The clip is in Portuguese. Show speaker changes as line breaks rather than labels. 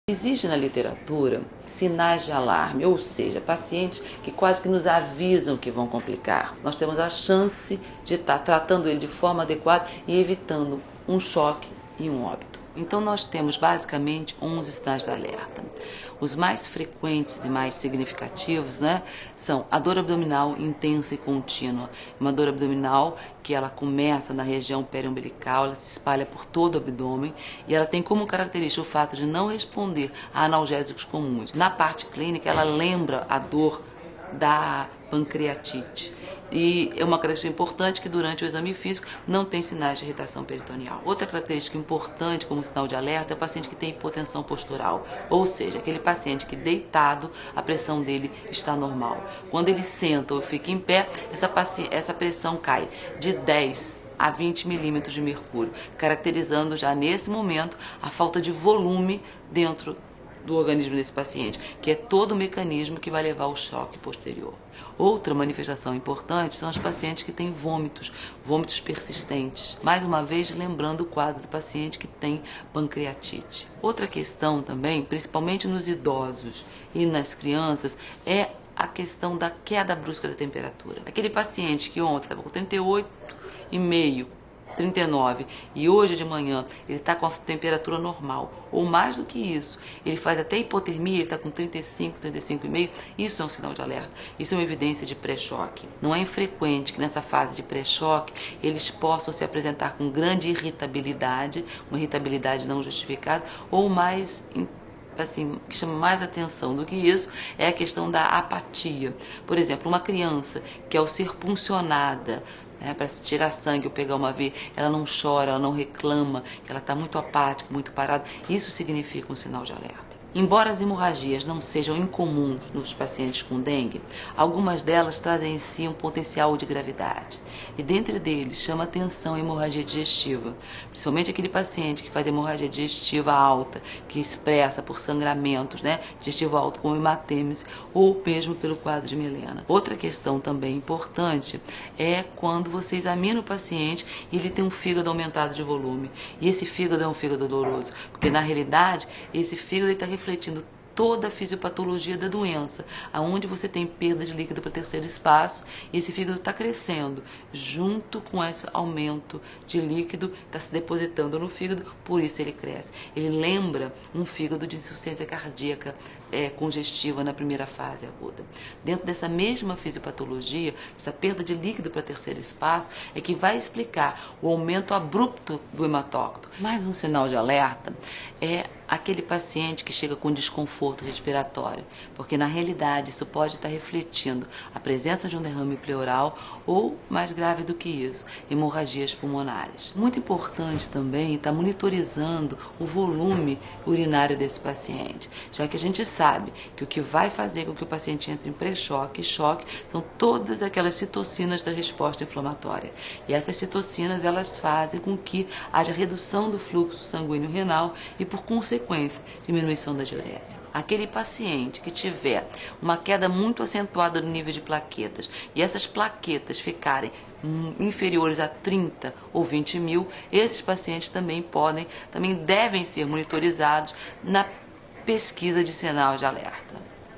Existe na literatura sinais de alarme, ou seja, pacientes que quase que nos avisam que vão complicar. Nós temos a chance de estar tratando ele de forma adequada e evitando um choque e um óbito. Então nós temos basicamente 11 sinais de alerta. Os mais frequentes e mais significativos, são a dor abdominal intensa e contínua. Uma dor abdominal que ela começa na região periumbilical, ela se espalha por todo o abdômen e ela tem como característica o fato de não responder a analgésicos comuns. Na parte clínica, ela lembra a dor da pancreatite. E é uma característica importante que durante o exame físico não tem sinais de irritação peritoneal. Outra característica importante como sinal de alerta é o paciente que tem hipotensão postural, ou seja, aquele paciente que deitado a pressão dele está normal. Quando ele senta ou fica em pé, essa pressão cai de 10 a 20 milímetros de mercúrio, caracterizando já nesse momento a falta de volume dentro do organismo desse paciente, que é todo o mecanismo que vai levar ao choque posterior. Outra manifestação importante são os pacientes que têm vômitos persistentes. Mais uma vez, lembrando o quadro do paciente que tem pancreatite. Outra questão também, principalmente nos idosos e nas crianças, é a questão da queda brusca da temperatura. Aquele paciente que ontem estava com 38,5, 39 e hoje de manhã ele está com a temperatura normal ou mais do que isso, ele faz até hipotermia, ele está com 35, 35,5, isso é um sinal de alerta, isso é uma evidência de pré-choque. Não é infrequente que nessa fase de pré-choque eles possam se apresentar com grande irritabilidade, uma irritabilidade não justificada ou mais que chama mais atenção do que isso é a questão da apatia. Por exemplo, uma criança que ao ser puncionada para se tirar sangue ou pegar uma veia, ela não chora, ela não reclama, ela está muito apática, muito parada, isso significa um sinal de alerta. Embora as hemorragias não sejam incomuns nos pacientes com dengue, algumas delas trazem em si um potencial de gravidade. E dentre deles chama atenção a hemorragia digestiva, principalmente aquele paciente que faz hemorragia digestiva alta, que expressa por sangramentos, digestivo alto como hematêmese ou mesmo pelo quadro de melena. Outra questão também importante é quando você examina o paciente e ele tem um fígado aumentado de volume. E esse fígado é um fígado doloroso, porque na realidade esse fígado está refletindo toda a fisiopatologia da doença, aonde você tem perda de líquido para o terceiro espaço e esse fígado está crescendo junto com esse aumento de líquido, está se depositando no fígado, por isso ele cresce. Ele lembra um fígado de insuficiência cardíaca congestiva na primeira fase aguda. Dentro dessa mesma fisiopatologia, essa perda de líquido para o terceiro espaço é que vai explicar o aumento abrupto do hematócrito. Mais um sinal de alerta é aquele paciente que chega com desconforto respiratório, porque na realidade isso pode estar refletindo a presença de um derrame pleural ou, mais grave do que isso, hemorragias pulmonares. Muito importante também estar monitorizando o volume urinário desse paciente, já que a gente sabe que o que vai fazer com que o paciente entre em pré-choque e choque são todas aquelas citocinas da resposta inflamatória. E essas citocinas, elas fazem com que haja redução do fluxo sanguíneo renal e, por consequência, diminuição da diurese. Aquele paciente que tiver uma queda muito acentuada no nível de plaquetas e essas plaquetas ficarem inferiores a 30 ou 20 mil, esses pacientes também devem ser monitorizados na pesquisa de sinal de alerta.